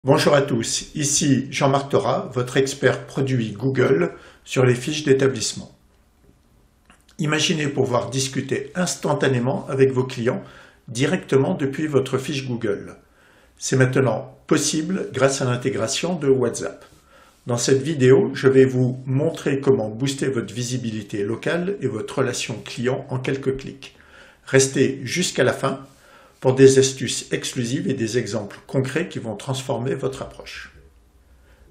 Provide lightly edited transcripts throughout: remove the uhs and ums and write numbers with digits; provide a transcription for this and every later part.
Bonjour à tous, ici Jean-Marc Thorat, votre expert produit Google sur les fiches d'établissement. Imaginez pouvoir discuter instantanément avec vos clients directement depuis votre fiche Google. C'est maintenant possible grâce à l'intégration de WhatsApp. Dans cette vidéo, je vais vous montrer comment booster votre visibilité locale et votre relation client en quelques clics. Restez jusqu'à la fin pour des astuces exclusives et des exemples concrets qui vont transformer votre approche.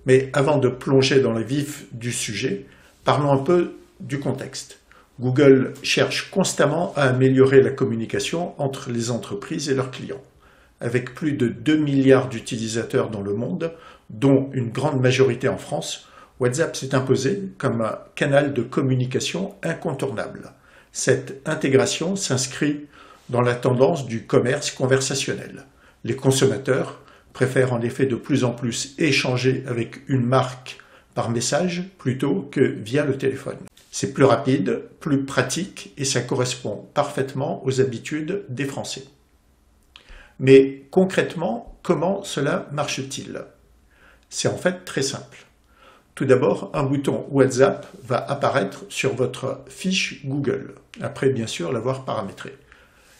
Mais avant de plonger dans le vif du sujet, parlons un peu du contexte. Google cherche constamment à améliorer la communication entre les entreprises et leurs clients. Avec plus de 2 milliards d'utilisateurs dans le monde, dont une grande majorité en France, WhatsApp s'est imposé comme un canal de communication incontournable. Cette intégration s'inscrit dans la tendance du commerce conversationnel. Les consommateurs préfèrent en effet de plus en plus échanger avec une marque par message plutôt que via le téléphone. C'est plus rapide, plus pratique et ça correspond parfaitement aux habitudes des Français. Mais concrètement, comment cela marche-t-il? C'est en fait très simple. Tout d'abord, un bouton WhatsApp va apparaître sur votre fiche Google, après bien sûr l'avoir paramétré.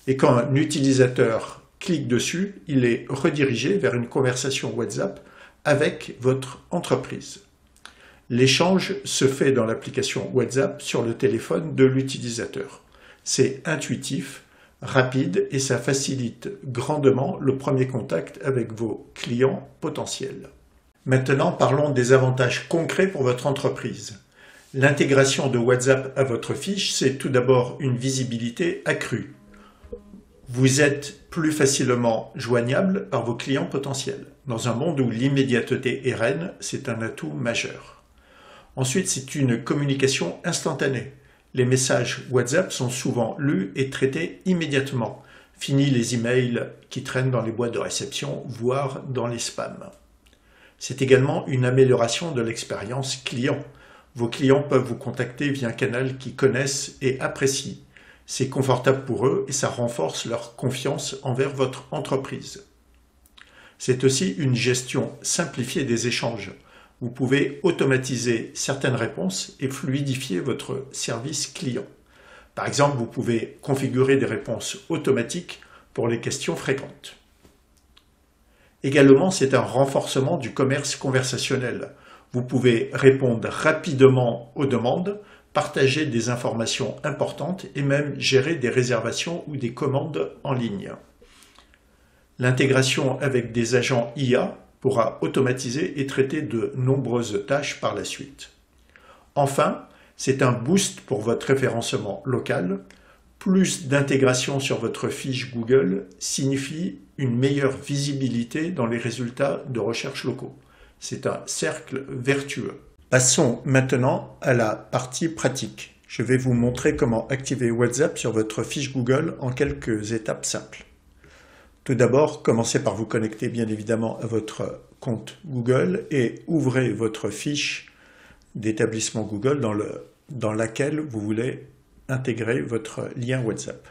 Et quand un utilisateur clique dessus, il est redirigé vers une conversation WhatsApp avec votre entreprise. L'échange se fait dans l'application WhatsApp sur le téléphone de l'utilisateur. C'est intuitif, rapide et ça facilite grandement le premier contact avec vos clients potentiels. Maintenant, parlons des avantages concrets pour votre entreprise. L'intégration de WhatsApp à votre fiche, c'est tout d'abord une visibilité accrue. Vous êtes plus facilement joignable par vos clients potentiels. Dans un monde où l'immédiateté est reine, c'est un atout majeur. Ensuite, c'est une communication instantanée. Les messages WhatsApp sont souvent lus et traités immédiatement. Fini les emails qui traînent dans les boîtes de réception, voire dans les spams. C'est également une amélioration de l'expérience client. Vos clients peuvent vous contacter via un canal qu'ils connaissent et apprécient. C'est confortable pour eux et ça renforce leur confiance envers votre entreprise. C'est aussi une gestion simplifiée des échanges. Vous pouvez automatiser certaines réponses et fluidifier votre service client. Par exemple, vous pouvez configurer des réponses automatiques pour les questions fréquentes. Également, c'est un renforcement du commerce conversationnel. Vous pouvez répondre rapidement aux demandes, partager des informations importantes et même gérer des réservations ou des commandes en ligne. L'intégration avec des agents IA pourra automatiser et traiter de nombreuses tâches par la suite. Enfin, c'est un boost pour votre référencement local. Plus d'intégration sur votre fiche Google signifie une meilleure visibilité dans les résultats de recherche locaux. C'est un cercle vertueux. Passons maintenant à la partie pratique. Je vais vous montrer comment activer WhatsApp sur votre fiche Google en quelques étapes simples. Tout d'abord, commencez par vous connecter bien évidemment à votre compte Google et ouvrez votre fiche d'établissement Google dans laquelle vous voulez intégrer votre lien WhatsApp.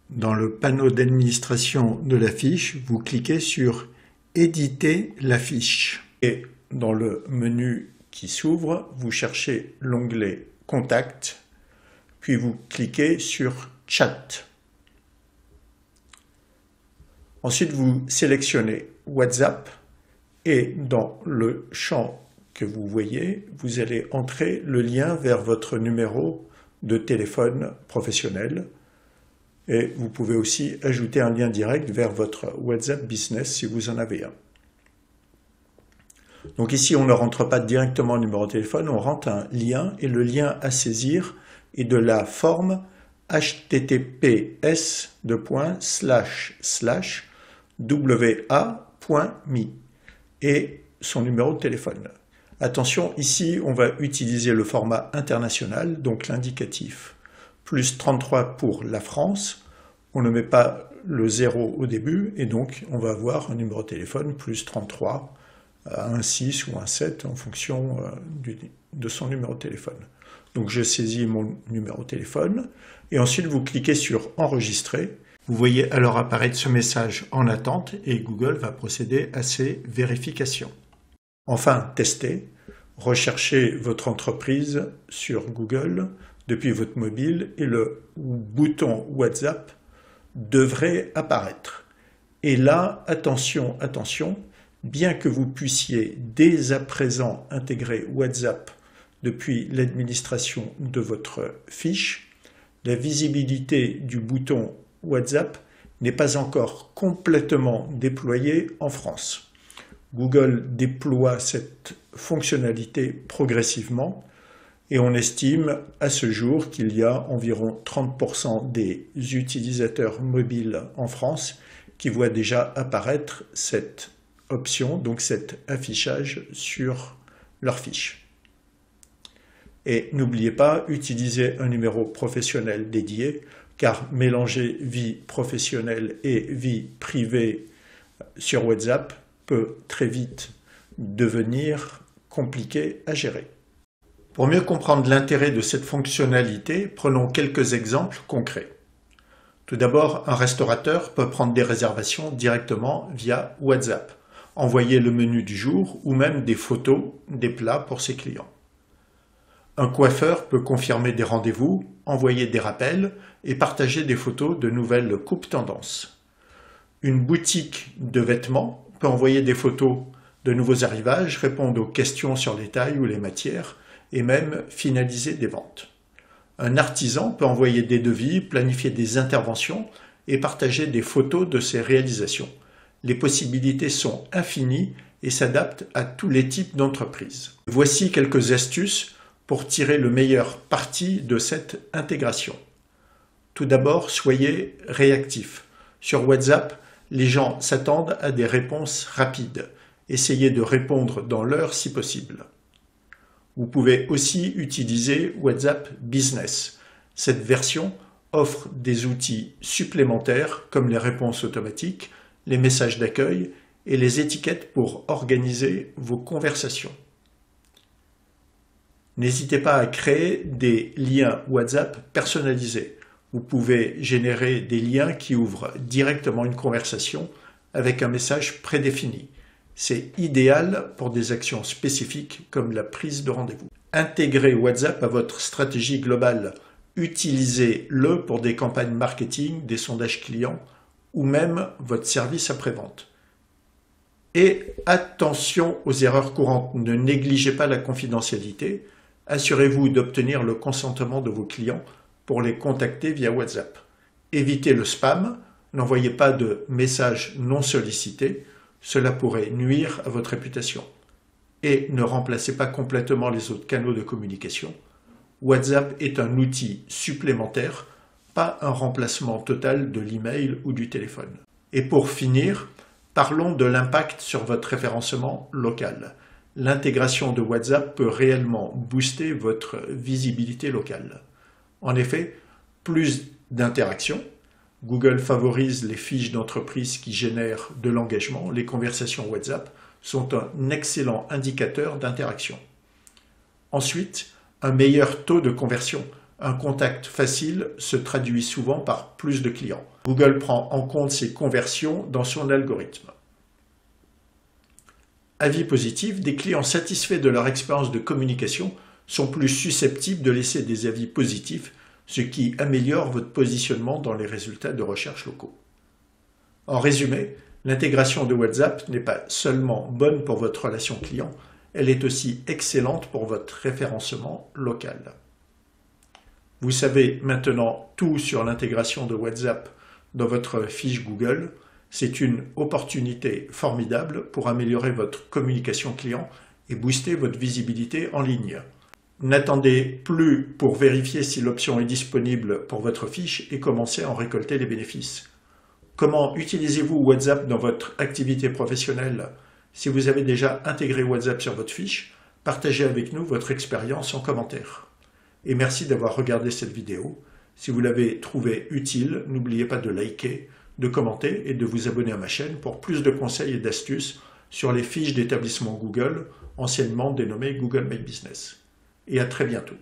Dans le panneau d'administration de la fiche, vous cliquez sur « Éditer la fiche » et dans le menu qui s'ouvre, vous cherchez l'onglet « Contact » puis vous cliquez sur « Chat ». Ensuite, vous sélectionnez WhatsApp et dans le champ que vous voyez, vous allez entrer le lien vers votre numéro de téléphone professionnel. Et vous pouvez aussi ajouter un lien direct vers votre WhatsApp Business si vous en avez un. Donc ici, on ne rentre pas directement le numéro de téléphone, on rentre un lien et le lien à saisir est de la forme https://wa.me et son numéro de téléphone. Attention, ici, on va utiliser le format international, donc l'indicatif. Plus 33 pour la France, on ne met pas le 0 au début, et donc on va avoir un numéro de téléphone plus 33, un 6 ou un 7 en fonction de son numéro de téléphone. Donc je saisis mon numéro de téléphone, et ensuite vous cliquez sur enregistrer, Vous voyez alors apparaître ce message en attente et Google va procéder à ses vérifications. Enfin, testez. Recherchez votre entreprise sur Google depuis votre mobile et le bouton WhatsApp devrait apparaître. Et là, attention, attention, bien que vous puissiez dès à présent intégrer WhatsApp depuis l'administration de votre fiche, la visibilité du bouton WhatsApp n'est pas encore complètement déployée en France. Google déploie cette fonctionnalité progressivement et on estime à ce jour qu'il y a environ 30% des utilisateurs mobiles en France qui voient déjà apparaître cette option, donc cet affichage sur leur fiche. Et n'oubliez pas, utilisez un numéro professionnel dédié, car mélanger vie professionnelle et vie privée sur WhatsApp peut très vite devenir compliqué à gérer. Pour mieux comprendre l'intérêt de cette fonctionnalité, prenons quelques exemples concrets. Tout d'abord, un restaurateur peut prendre des réservations directement via WhatsApp, envoyer le menu du jour ou même des photos des plats pour ses clients. Un coiffeur peut confirmer des rendez-vous, envoyer des rappels et partager des photos de nouvelles coupes tendances. Une boutique de vêtements peut envoyer des photos de nouveaux arrivages, répondre aux questions sur les tailles ou les matières et même finaliser des ventes. Un artisan peut envoyer des devis, planifier des interventions et partager des photos de ses réalisations. Les possibilités sont infinies et s'adaptent à tous les types d'entreprises. Voici quelques astuces pour tirer le meilleur parti de cette intégration. Tout d'abord, soyez réactifs. Sur WhatsApp, les gens s'attendent à des réponses rapides. Essayez de répondre dans l'heure si possible. Vous pouvez aussi utiliser WhatsApp Business. Cette version offre des outils supplémentaires comme les réponses automatiques, les messages d'accueil et les étiquettes pour organiser vos conversations. N'hésitez pas à créer des liens WhatsApp personnalisés. Vous pouvez générer des liens qui ouvrent directement une conversation avec un message prédéfini. C'est idéal pour des actions spécifiques comme la prise de rendez-vous. Intégrez WhatsApp à votre stratégie globale. Utilisez-le pour des campagnes marketing, des sondages clients ou même votre service après-vente. Et attention aux erreurs courantes. Ne négligez pas la confidentialité. Assurez-vous d'obtenir le consentement de vos clients pour les contacter via WhatsApp. Évitez le spam. N'envoyez pas de messages non sollicités. Cela pourrait nuire à votre réputation. Et ne remplacez pas complètement les autres canaux de communication. WhatsApp est un outil supplémentaire, pas un remplacement total de l'email ou du téléphone. Et pour finir, parlons de l'impact sur votre référencement local. L'intégration de WhatsApp peut réellement booster votre visibilité locale. En effet, plus d'interactions. Google favorise les fiches d'entreprise qui génèrent de l'engagement. Les conversations WhatsApp sont un excellent indicateur d'interaction. Ensuite, un meilleur taux de conversion. Un contact facile se traduit souvent par plus de clients. Google prend en compte ces conversions dans son algorithme. Avis positif, des clients satisfaits de leur expérience de communication sont plus susceptibles de laisser des avis positifs, ce qui améliore votre positionnement dans les résultats de recherche locaux. En résumé, l'intégration de WhatsApp n'est pas seulement bonne pour votre relation client, elle est aussi excellente pour votre référencement local. Vous savez maintenant tout sur l'intégration de WhatsApp dans votre fiche Google. C'est une opportunité formidable pour améliorer votre communication client et booster votre visibilité en ligne. N'attendez plus pour vérifier si l'option est disponible pour votre fiche et commencez à en récolter les bénéfices. Comment utilisez-vous WhatsApp dans votre activité professionnelle? Si vous avez déjà intégré WhatsApp sur votre fiche, partagez avec nous votre expérience en commentaire. Et merci d'avoir regardé cette vidéo. Si vous l'avez trouvée utile, n'oubliez pas de liker, de commenter et de vous abonner à ma chaîne pour plus de conseils et d'astuces sur les fiches d'établissement Google, anciennement dénommées Google My Business. Et à très bientôt.